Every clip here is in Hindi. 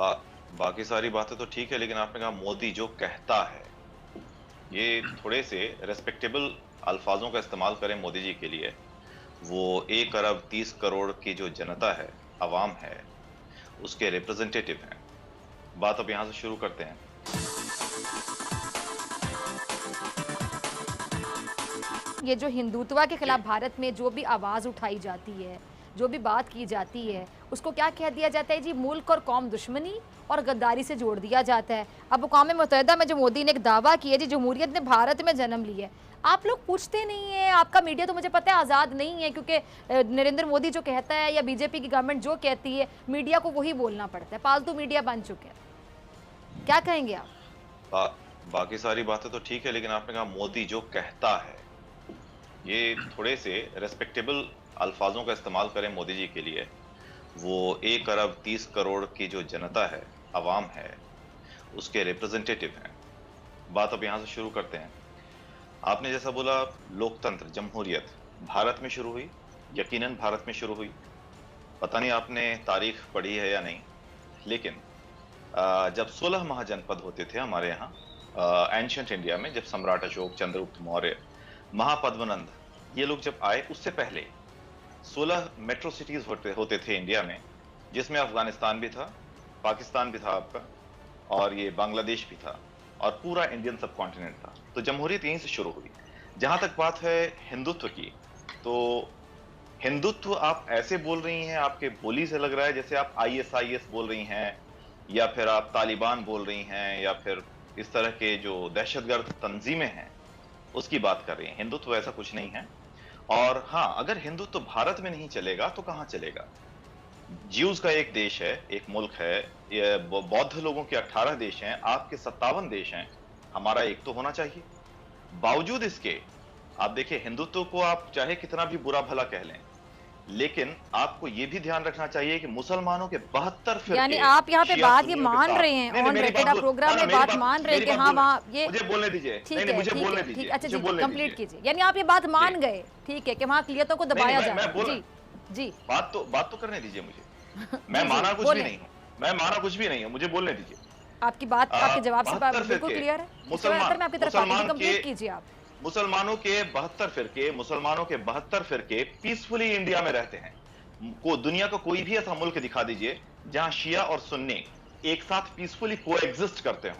बा, बाकी सारी बातें तो ठीक है, लेकिन आपने कहा मोदी जो कहता है, ये थोड़े से रेस्पेक्टेबल अल्फाजों का इस्तेमाल करें मोदी जी के लिए। वो 1 अरब 30 करोड़ की जो जनता है, अवाम है, उसके रिप्रेजेंटेटिव हैं। बात अब यहां से शुरू करते हैं। ये जो हिंदुत्व के खिलाफ भारत में जो भी आवाज़ उठाई जाती है, जो भी बात की जाती है, उसको क्या कह दिया जाता है जी? मुल्क और कौम दुश्मनी और गद्दारी से जोड़ दिया जाता है। अब अक़वाम मुत्तहिदा में जो मोदी ने एक दावा किया जी, जमहूरियत ने भारत में जन्म लिया है, आप लोग पूछते नहीं हैं। आपका मीडिया तो मुझे पता है आज़ाद नहीं है, क्योंकि नरेंद्र मोदी जो कहता है या बीजेपी की गवर्नमेंट जो कहती है, मीडिया को वही बोलना पड़ता है। पालतू मीडिया बन चुके हैं। क्या कहेंगे आप? बा, बाकी सारी बातें तो ठीक है, लेकिन आपने कहा मोदी जो कहता है, ये थोड़े से रेस्पेक्टेबल अल्फाजों का इस्तेमाल करें मोदी जी के लिए। वो 1 अरब 30 करोड़ की जो जनता है, अवाम है, उसके रिप्रेजेंटेटिव हैं। बात अब यहां से शुरू करते हैं। आपने जैसा बोला, लोकतंत्र, जमहूरियत भारत में शुरू हुई, यकीनन भारत में शुरू हुई। पता नहीं आपने तारीख पढ़ी है या नहीं, लेकिन जब 16 महाजनपद होते थे हमारे यहाँ एंशियंट इंडिया में, जब सम्राट अशोक, चंद्रगुप्त मौर्य, महापद्मनंद, ये लोग जब आए, उससे पहले 16 मेट्रो सिटीज होते थे इंडिया में, जिसमें अफगानिस्तान भी था, पाकिस्तान भी था आपका, और ये बांग्लादेश भी था, और पूरा इंडियन सब कॉन्टिनेंट था। तो जमहूरियत यहीं से शुरू हुई। जहां तक बात है हिंदुत्व की, तो हिंदुत्व आप ऐसे बोल रही हैं, आपके बोली से लग रहा है जैसे आप ISIS बोल रही हैं, या फिर आप तालिबान बोल रही हैं, या फिर इस तरह के जो दहशतगर्द तंजीमें हैं उसकी बात कर रही हैं। हिंदुत्व ऐसा कुछ नहीं है। और हाँ, अगर हिंदुत्व भारत में नहीं चलेगा तो कहां चलेगा? ज्यूज का एक देश है, एक मुल्क है, ये बौद्ध लोगों के 18 देश हैं, आपके 57 देश हैं, हमारा एक तो होना चाहिए। बावजूद इसके आप देखिए, हिंदुत्व को आप चाहे कितना भी बुरा भला कह लें, लेकिन आपको यह भी ध्यान रखना चाहिए कि मुसलमानों के 72 फिरके, यानी आप यहाँ पे शिया बात ये सुन्नियों के मान साथ। रहे हैं, नहीं, ऑन मेरी रिकॉर्ड बात आप प्रोग्राम में मेरी बात मान रहे हैं कि हाँ वहाँ ये मुझे बोलने दीजिए। ठीक नहीं, मुझे है, बोलने ठीक दीजिए। है, अच्छा जी, मुझे बोलने कंप्लीट दीजिए। कीजिए। यानी आप ये बात मान गए, ठीक है, कि वहाँ अक़लियतों को दबाया जा रहा है। जी जी, बात तो करने दीजिए मुझे। मैं जी माना कुछ भी बोलें। नहीं हूँ, मैं माना कुछ भी नहीं हूँ, मुझे बोलने दीजिए। आपकी बात, आपके जवाब से 72 बिल्कुल फिरके, क्लियर है। इसके बाद मैं आपकी तरफ आती हूँ, कंप्लीट कीजिए आप। मुसलमानों के 72 फिरके, मुसलमानों के 72 फिरके पीसफुली इंडिया में रहते हैं। को दुनिया का कोई भी ऐसा मुल्क दिखा दीजिए जहां शिया और सुन्नी एक साथ पीसफुली कोएग्जिस्ट करते हो।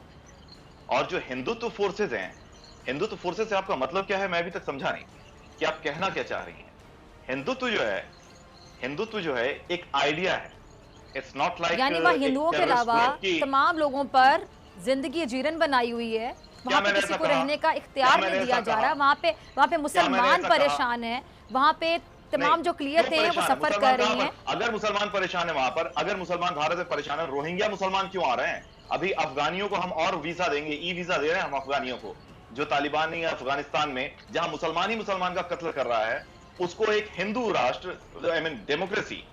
और जो हिंदुत्व फोर्सेज हैं, हिंदुत्व फोर्सेज से आपका मतलब क्या है, मैं अभी तक समझा नहीं कि आप कहना क्या चाह रही हैं। हिंदुत्व जो है एक आइडिया है। इट्स नॉट लाइक, यानी वह हिंदुओं के अलावा तमाम लोगों पर जिंदगी जीरन बनाई हुई है, वहां पे किसी को रहने का इख्तियार नहीं दिया जा रहा। वहां पे मुसलमान परेशान है, वहां पे तमाम जो क्लियत है वो सफर कर रही हैं। अगर मुसलमान परेशान है वहां पर, अगर मुसलमान भारत में परेशान है, रोहिंग्या मुसलमान क्यों आ रहे हैं? अभी अफगानियों को हम और वीजा देंगे, ई वीजा दे रहे हैं हम अफगानियों को, जो तालिबानी अफगानिस्तान में, जहां मुसलमान ही मुसलमान का कत्ल कर रहा है, उसको एक हिंदू राष्ट्र, आई मीन डेमोक्रेसी,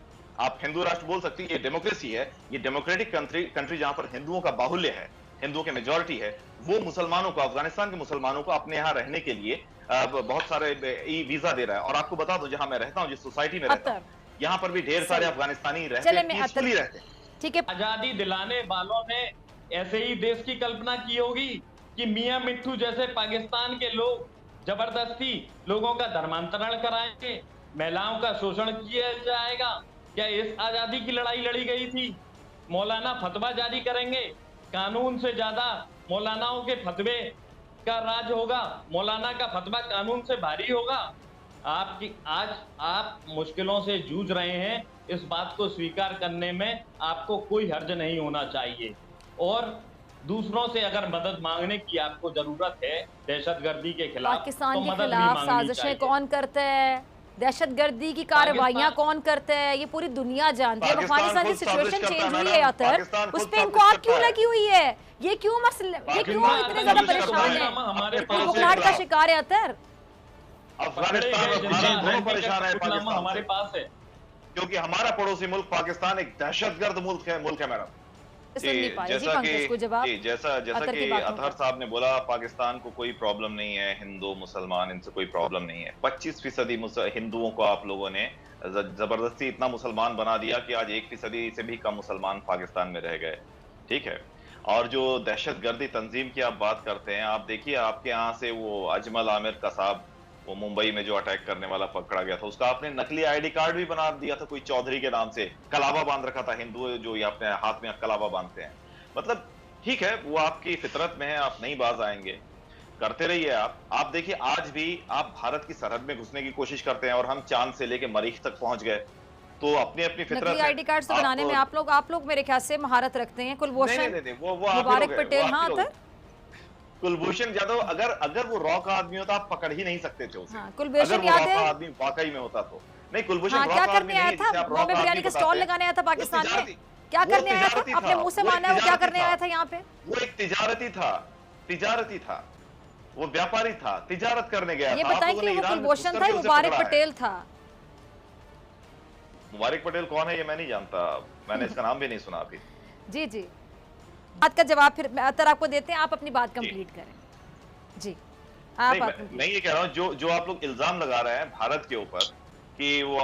आप हिंदू राष्ट्र बोल सकती है, ये डेमोक्रेसी है, ये डेमोक्रेटिक कंट्री जहां पर हिंदुओं का बाहुल्य है, हिंदुओं के मेजॉरिटी है, वो मुसलमानों को, अफगानिस्तान के मुसलमानों को अपने यहाँ रहने के लिए बहुत सारे ई वीजा दे रहा है। और आपको बता दूं, जहां मैं रहता हूं, जिस सोसाइटी में रहता हूं, यहाँ पर भी ढेर सारे अफगानिस्तानी रहते हैं, पीसफुली रहते हैं। ठीक है, आजादी दिलाने वालों ने ऐसे ही देश की कल्पना की होगी कि मियां मिट्ठू जैसे पाकिस्तान के लोग जबरदस्ती लोगों का धर्मांतरण कराएंगे, महिलाओं का शोषण किया जाएगा। क्या इस आजादी की लड़ाई लड़ी गई थी? मौलाना फतवा जारी करेंगे, कानून से ज्यादा मौलानाओं के फतवे का राज होगा, मौलाना का फतवा कानून से भारी होगा। आज आप मुश्किलों से जूझ रहे हैं, इस बात को स्वीकार करने में आपको कोई हर्ज नहीं होना चाहिए। और दूसरों से अगर मदद मांगने की आपको जरूरत है दहशतगर्दी के खिलाफ, पाकिस्तान के खिलाफ साजिशें कौन करता है, दहशतगर्दी की कार्रवाइयां कौन करता है, ये पूरी दुनिया जानती है। अफगानिस्तान की सिचुएशन चेंज हुई है अतर, उस पे इनको आग क्यों लगी हुई है? ये क्यों मसले, ये क्यों इतने ज्यादा परेशान है? बुखलाहट का शिकार है अतर। अफगानिस्तान दोनों परेशान है हमारे पास है, क्योंकि हमारा पड़ोसी मुल्क पाकिस्तान एक दहशतगर्द मुल्क है मैडम। जैसा कि अतहर साहब ने बोला, पाकिस्तान को कोई प्रॉब्लम नहीं है, हिंदू मुसलमान इनसे कोई प्रॉब्लम नहीं है। 25% हिंदुओं को आप लोगों ने जबरदस्ती इतना मुसलमान बना दिया कि आज 1% से भी कम मुसलमान पाकिस्तान में रह गए। ठीक है। और जो दहशतगर्दी तंजीम की आप बात करते हैं, आप देखिए आपके यहाँ से वो अजमल आमिर कसाब, वो मुंबई में जो अटैक करने वाला पकड़ा गया था, उसका आपने नकली आईडी कार्ड भी बना दिया था कोई चौधरी के नाम से, कलावा बांध रखा था। हिंदू जो ये अपने हाथ में कलावा बांधते हैं। मतलब ठीक है, वो आपकी फितरत में है, आप नहीं बाज आएंगे, करते रहिए आप देखिए आज भी आप भारत की सरहद में घुसने की कोशिश करते हैं और हम चांद से लेके मरीख तक पहुंच गए, तो अपनी अपनी फितरत नकली है। आईडी कार्ड तो बनाने में आप लोग मेरे ख्याल से महारत रखते हैं। कुलभूषण, नहीं, वो आप ही मुबारक लोग हैं, पटेल, वो आप हाँ ही लोग हैं। अतर कुलभूषण जाधव अगर वो रॉ का आदमी होता आप पकड़ ही नहीं सकते थे उसे। हाँ, अगर कुलभूषण वो याद रॉ का है, आदमी वाकई में होता तो। नहीं, कुलभूषण हाँ रॉ क्या का करने आदमी आया नहीं, था? जिसे आप रॉ बॉम्बे का बिरयानी आदमी का स्टॉल बताते हैं। लगाने आया था वो पाकिस्तान में, तिजारती क्या वो करने आया था? तिजारती अपने था, मुंह से वो एक माना है, वो क्या तिजारती करने था। आया था यहाँ पे? वो एक तिजारती था, वो व्यापारी था, तिजारत करने गया ये था। आप बताएं लोगों कि ने वो ईरान में कुलभूषण घुसकर था के या उसे मुबारक पकड़ा है। पटेल था? मुबारक पटेल कौन है ये मैं नहीं जानता, मैंने इसका नाम भी नहीं सुना अभी। जी जी, बात का जवाब फिर अतर आपको देते हैं, आप अपनी बात जी। कंप्लीट करें। जी, नहीं, आप मैं ये कह रहा हूँ जो आप लोग इल्जाम लगा रहे हैं भारत के ऊपर कि वो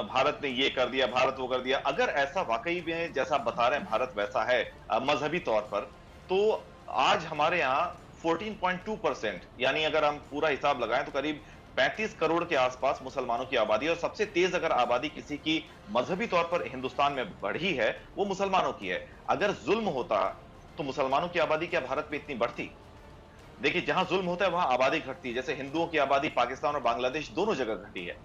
भारत ने ये कर दिया, भारत वो कर दिया, अगर ऐसा वाकई में जैसा आप बता रहे हैं भारत वैसा है मजहबी तौर पर, तो आज हमारे यहाँ 14.2%, यानी अगर हम पूरा हिसाब लगाएं तो करीब 35 करोड़ के आसपास मुसलमानों की आबादी है। और सबसे तेज अगर आबादी किसी की मजहबी तौर पर हिंदुस्तान में बढ़ी है वो मुसलमानों की है। अगर जुल्म होता तो मुसलमानों की आबादी क्या भारत में इतनी बढ़ती? देखिए, जहां जुल्म होता है वहां आबादी घटती है। जैसे हिंदुओं की आबादी पाकिस्तान और बांग्लादेश दोनों जगह घटी है।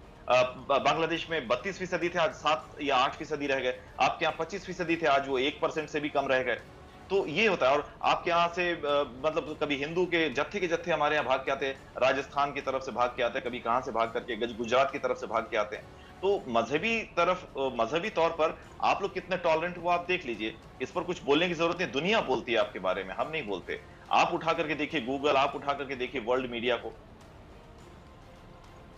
बांग्लादेश में 32% थे, आज 7 या 8% रह गए। आपके यहाँ 25% थे, आज वो 1% से भी कम रह गए। तो ये होता है। और आपके यहाँ से मतलब कभी हिंदू के जत्थे हमारे यहाँ भाग के आते हैं, राजस्थान की तरफ से भाग के आते हैं, कभी कहां से भाग करके गुजरात की तरफ से भाग के आते हैं। तो मजहबी तौर पर आप लोग कितने टॉलरेंट हो आप देख लीजिए। इस पर कुछ बोलने की जरूरत नहीं, दुनिया बोलती है आपके बारे में, हम नहीं बोलते। आप उठा करके देखिए गूगल, आप उठा करके देखिए वर्ल्ड मीडिया को।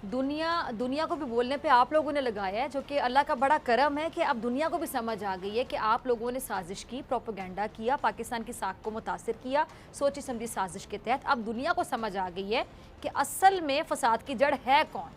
दुनिया को भी बोलने पे आप लोगों ने लगाया है, जो कि अल्लाह का बड़ा करम है कि अब दुनिया को भी समझ आ गई है कि आप लोगों ने साजिश की, प्रोपेगेंडा किया, पाकिस्तान की साख को मुतासिर किया सोची समझी साजिश के तहत। अब दुनिया को समझ आ गई है कि असल में फसाद की जड़ है कौन।